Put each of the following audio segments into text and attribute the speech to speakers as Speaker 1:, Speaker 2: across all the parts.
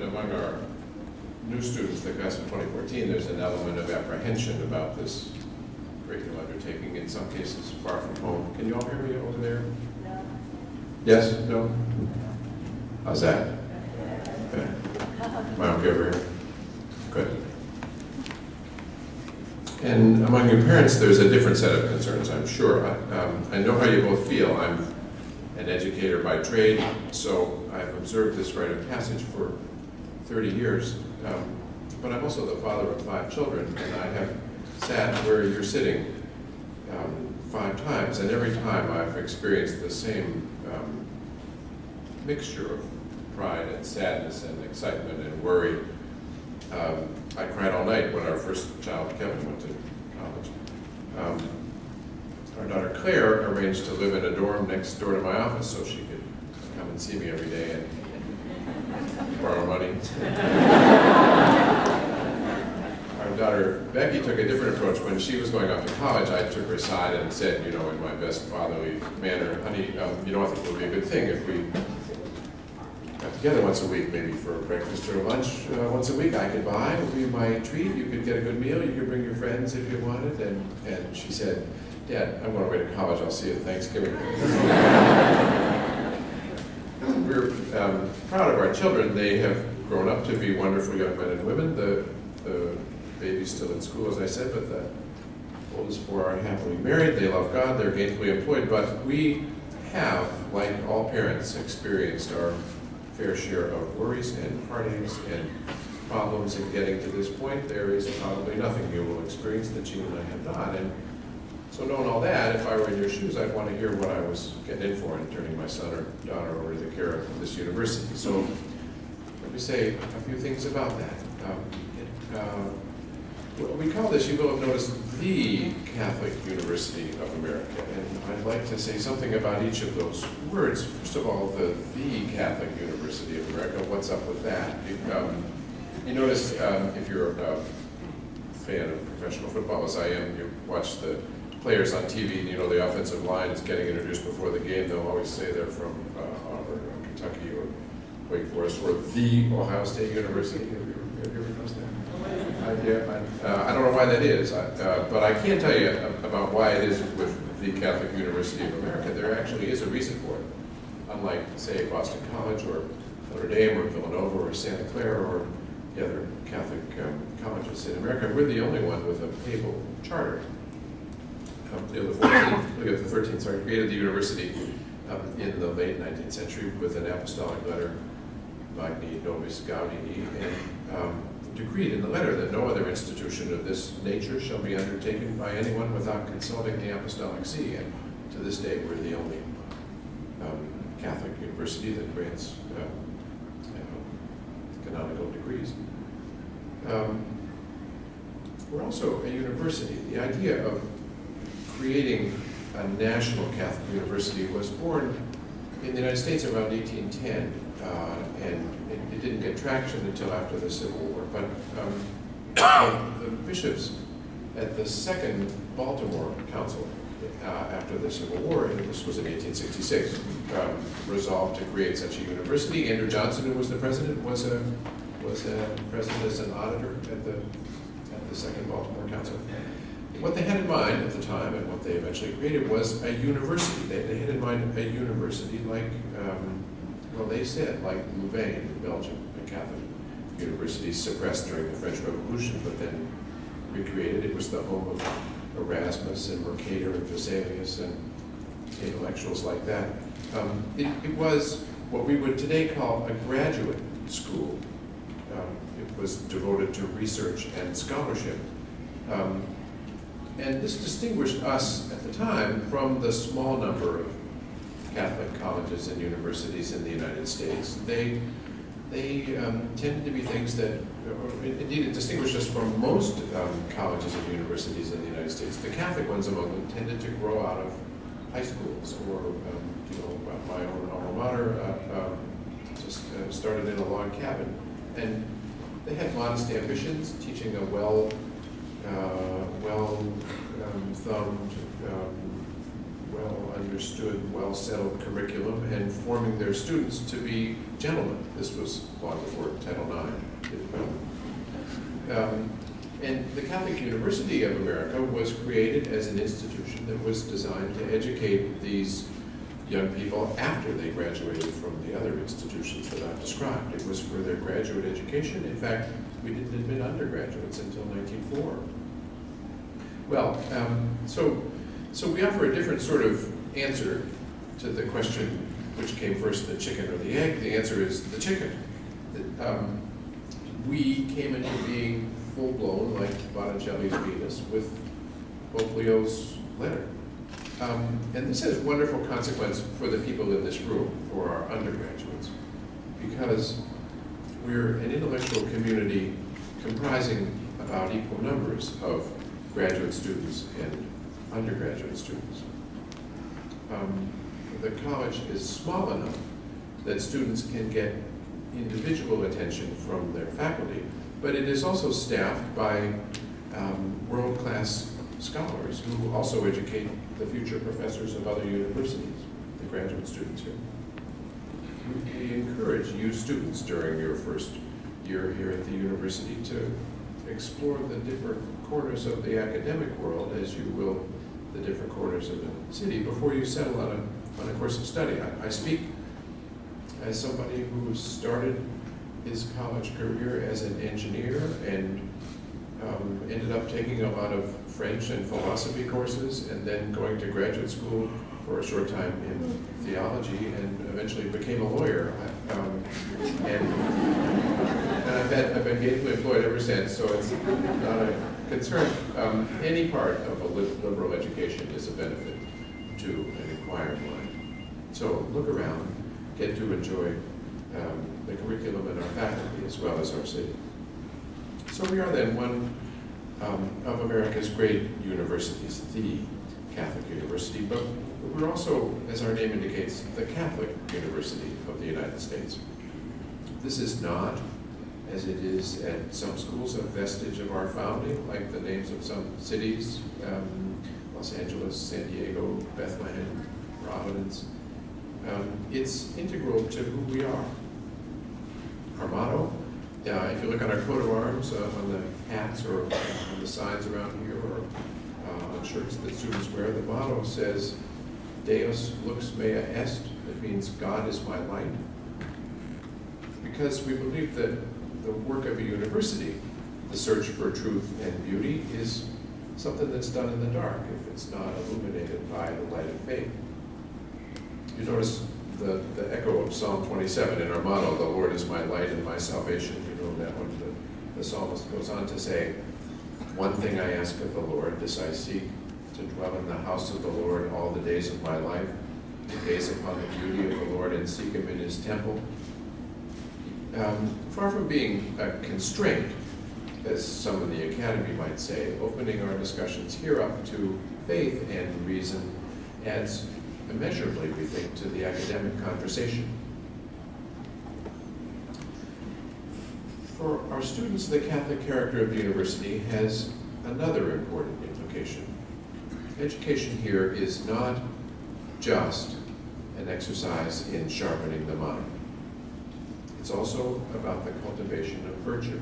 Speaker 1: that among our new students, the class of 2014, there's an element of apprehension about this great new undertaking, in some cases far from home. Can you all hear me over there?
Speaker 2: No.
Speaker 1: Yes? No? How's that? Okay. Am I okay over here? Good. And among your parents, there's a different set of concerns, I'm sure. I know how you both feel. I'm an educator by trade, so I've observed this rite of passage for 30 years. But I'm also the father of 5 children, and I have sat where you're sitting 5 times, and every time I've experienced the same mixture of pride and sadness and excitement and worry. I cried all night when our first child, Kevin, went to college. Our daughter Claire arranged to live in a dorm next door to my office so she could come and see me every day and borrow money. Our daughter Becky took a different approach. When she was going off to college, I took her aside and said, you know, in my best fatherly manner, honey, you know, I think it would be a good thing if we got together once a week, maybe for breakfast or lunch once a week. I could buy, it would be my treat, you could get a good meal, you could bring your friends if you wanted. And she said, Dad, I'm going away to college, I'll see you at Thanksgiving. We're proud of our children. They have grown up to be wonderful young men and women. The baby's still in school, as I said, but the oldest 4 are happily married. They love God, they're gainfully employed, but we have, like all parents, experienced our fair share of worries and heartaches and problems in getting to this point. There is probably nothing you will experience that you and I have not. And so knowing all that, if I were in your shoes, I'd want to hear what I was getting in for in turning my son or daughter over to the care of this university. So let me say a few things about that. We call this, you will have noticed, the Catholic University of America. And I'd like to say something about each of those words. First of all, the Catholic University of America, what's up with that? You notice, if you're a fan of professional football, as I am, you watch the players on TV, and you know the offensive line is getting introduced before the game. They'll always say they're from Auburn or Kentucky or Wake Forest or the Ohio State University. Have you ever noticed that? I don't know why that is, but I can tell you about why it is with the Catholic University of America. There actually is a reason for it. Unlike, say, Boston College or Notre Dame or Villanova or Santa Clara or the other Catholic colleges in America, we're the only one with a papal charter. Leo the 13th created the university in the late 19th century with an apostolic letter, Magni Nobis Gaudii, and decreed in the letter that no other institution of this nature shall be undertaken by anyone without consulting the Apostolic See. And to this day, we're the only Catholic university that grants canonical degrees. We're also a university. The idea of creating a national Catholic university was born in the United States around 1810, and it didn't get traction until after the Civil War. But the bishops at the Second Baltimore Council after the Civil War, and this was in 1866, resolved to create such a university. Andrew Johnson, who was the president, was president as an auditor at the Second Baltimore Council. What they had in mind at the time, and what they eventually created, was a university. They had in mind a university like, well, they said, like Louvain in Belgium, a Catholic university suppressed during the French Revolution, but then recreated. It was the home of Erasmus and Mercator and Vesalius and intellectuals like that. It was what we would today call a graduate school. It was devoted to research and scholarship. And this distinguished us at the time from the small number of Catholic colleges and universities in the United States. They tended to be things that, indeed it distinguished us from most colleges and universities in the United States. The Catholic ones among them tended to grow out of high schools, or you know, my own alma mater just started in a log cabin. And they had modest ambitions, teaching a well-thumbed well understood, well settled curriculum and forming their students to be gentlemen. This was long before Title IX did well. And the Catholic University of America was created as an institution that was designed to educate these young people after they graduated from the other institutions that I've described. It was for their graduate education. In fact, we didn't admit undergraduates until 1904. Well, so we offer a different sort of answer to the question, which came first, the chicken or the egg? The answer is the chicken. We came into being full-blown, like Botticelli's Venus, with Pope Leo's letter. And this has wonderful consequence for the people in this room, for our undergraduates, because we're an intellectual community comprising about equal numbers of graduate students and undergraduate students. The college is small enough that students can get individual attention from their faculty, but it is also staffed by world-class scholars who also educate the future professors of other universities, the graduate students here. We encourage you students during your first year here at the university to explore the different corners of the academic world as you will the different corners of the city before you settle on a course of study. I speak as somebody who started his college career as an engineer and ended up taking a lot of French and philosophy courses and then going to graduate school for a short time in theology and eventually became a lawyer. And I've been gainfully employed ever since, so it's not a concern. Any part of a liberal education is a benefit to an inquiring mind. So look around, get to enjoy the curriculum and our faculty as well as our city. So we are then one of America's great universities, the Catholic University, but we're also, as our name indicates, the Catholic University of the United States. This is not, as it is at some schools, a vestige of our founding, like the names of some cities, Los Angeles, San Diego, Bethlehem, Providence. It's integral to who we are. Our motto, if you look on our coat of arms, on the hats or on the signs around here, or on shirts that students wear, the motto says, Deus lux mea est. It means God is my light. Because we believe that the work of a university, the search for truth and beauty, is something that's done in the dark if it's not illuminated by the light of faith. You notice the echo of Psalm 27 in our motto, the Lord is my light and my salvation. You know that one. The psalmist goes on to say, one thing I ask of the Lord, this I seek, to dwell in the house of the Lord all the days of my life, to gaze upon the beauty of the Lord and seek him in his temple. Far from being a constraint, as some in the academy might say, opening our discussions here up to faith and reason adds immeasurably, we think, to the academic conversation. For our students, the Catholic character of the university has another important implication. Education here is not just an exercise in sharpening the mind. It's also about the cultivation of virtue.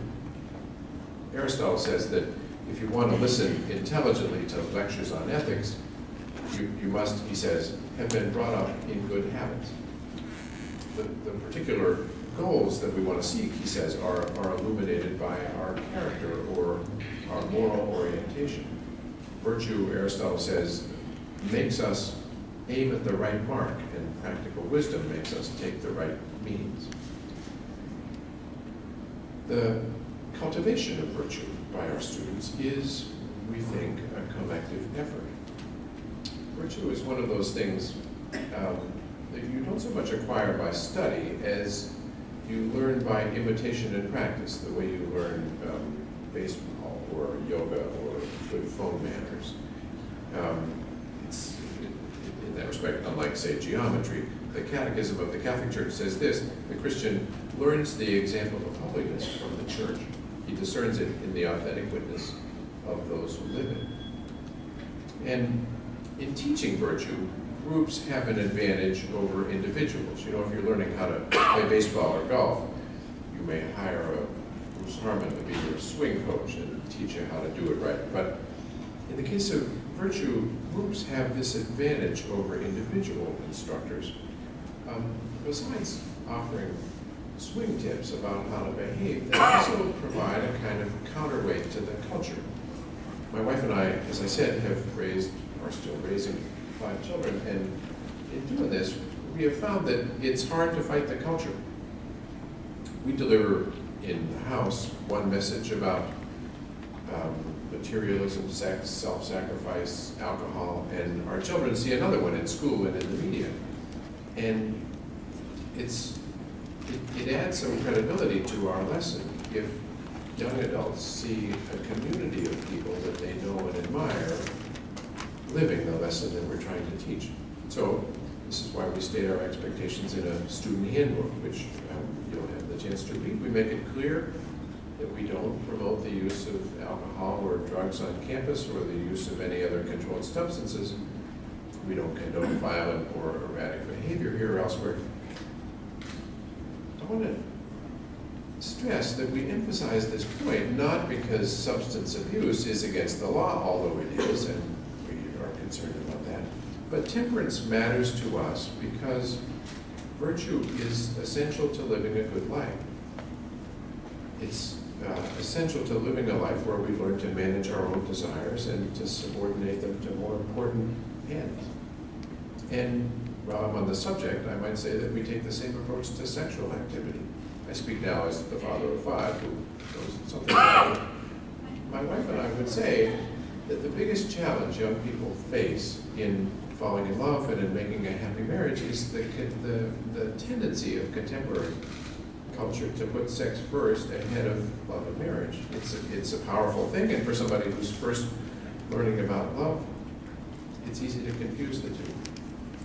Speaker 1: Aristotle says that if you want to listen intelligently to lectures on ethics, you must, he says, have been brought up in good habits. The particular goals that we want to seek, he says, are illuminated by our character or our moral orientation. Virtue, Aristotle says, makes us aim at the right mark, and practical wisdom makes us take the right means. The cultivation of virtue by our students is, we think, a collective effort. Virtue is one of those things that you don't so much acquire by study as you learn by imitation and practice, the way you learn baseball or yoga or good phone manners. It's, in that respect, unlike, say, geometry. The Catechism of the Catholic Church says this: the Christian learns the example of holiness from the Church. He discerns it in the authentic witness of those who live it. And in teaching virtue, groups have an advantage over individuals. You know, if you're learning how to play baseball or golf, you may hire a Bruce Harmon to be your swing coach and teach you how to do it right. But in the case of virtue, groups have this advantage over individual instructors. Besides offering swing tips about how to behave, they also provide a kind of counterweight to the culture. My wife and I, as I said, are still raising 5 children, and in doing this, we have found that it's hard to fight the culture. We deliver in the house one message about materialism, sex, self-sacrifice, alcohol, and our children see another one in school and in the media. And it adds some credibility to our lesson if young adults see a community of people that they know and admire living the lesson that we're trying to teach. So this is why we state our expectations in a student handbook, which you'll have the chance to read. We make it clear that we don't promote the use of alcohol or drugs on campus or the use of any other controlled substances. We don't condone violent or erratic behavior here or elsewhere. I want to stress that we emphasize this point not because substance abuse is against the law, although it is, and we are concerned about that, but temperance matters to us because virtue is essential to living a good life. It's essential to living a life where we learn to manage our own desires and to subordinate them to more important ends. And while I'm on the subject, I might say that we take the same approach to sexual activity. I speak now as the father of 5 who knows something about it. My wife and I would say that the biggest challenge young people face in falling in love and in making a happy marriage is the tendency of contemporary culture to put sex first ahead of love and marriage. It's a powerful thing, and for somebody who's first learning about love, it's easy to confuse the two.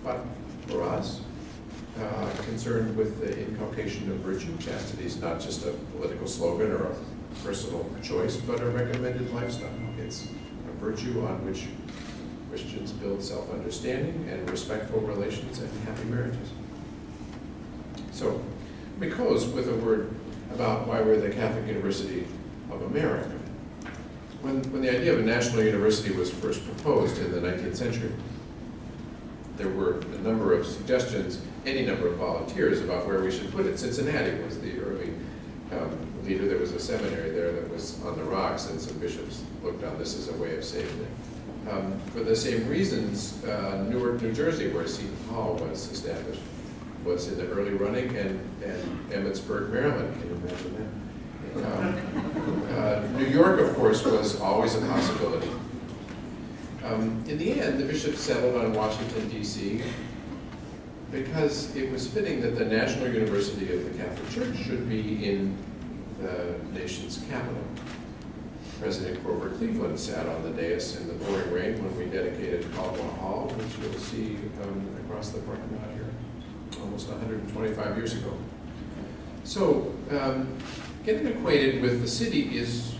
Speaker 1: But for us, concerned with the inculcation of virtue, chastity is not just a political slogan or a personal choice, but a recommended lifestyle. It's a virtue on which Christians build self-understanding and respectful relations and happy marriages. So, let me close with a word about why we're the Catholic University of America. When the idea of a national university was first proposed in the 19th century, there were a number of suggestions, any number of volunteers about where we should put it. Cincinnati was the early leader. There was a seminary there that was on the rocks, and some bishops looked on this as a way of saving it. For the same reasons, Newark, New Jersey, where Seton Hall was established, was in the early running, and Emmitsburg, Maryland, can you imagine that? New York, of course, was always a possibility. In the end, the bishops settled on Washington, D.C., because it was fitting that the National University of the Catholic Church should be in the nation's capital. President Grover Cleveland sat on the dais in the pouring rain when we dedicated Caldwell Hall, which you'll see across the parking lot here, almost 125 years ago. So, getting acquainted with the city is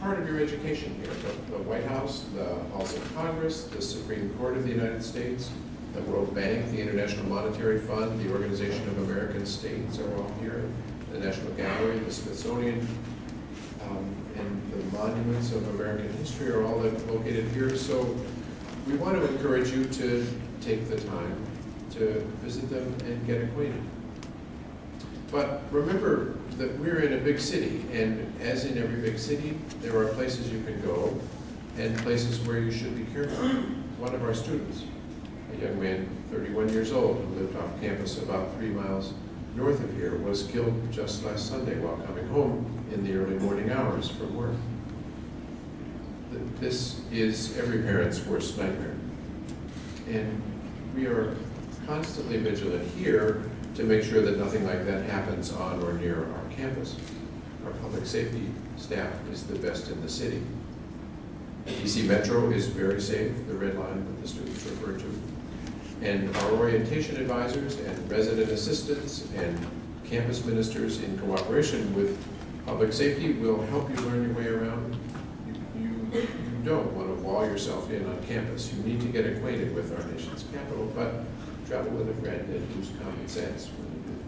Speaker 1: part of your education here. The White House, the Halls of Congress, the Supreme Court of the United States, the World Bank, the International Monetary Fund, the Organization of American States are all here, the National Gallery, the Smithsonian, and the monuments of American history are all located here. So we want to encourage you to take the time to visit them and get acquainted. But remember that we're in a big city, and as in every big city, there are places you can go and places where you should be careful. One of our students, a young man, 31 years old, who lived off campus about 3 miles north of here, was killed just last Sunday while coming home in the early morning hours from work. This is every parent's worst nightmare. And we are constantly vigilant here to make sure that nothing like that happens on or near our campus. Our public safety staff is the best in the city. The DC Metro is very safe, the red line that the students refer to. And our orientation advisors and resident assistants and campus ministers in cooperation with public safety will help you learn your way around. You don't want to wall call yourself in on campus. You need to get acquainted with our nation's capital, but travel with a friend and use common sense when you do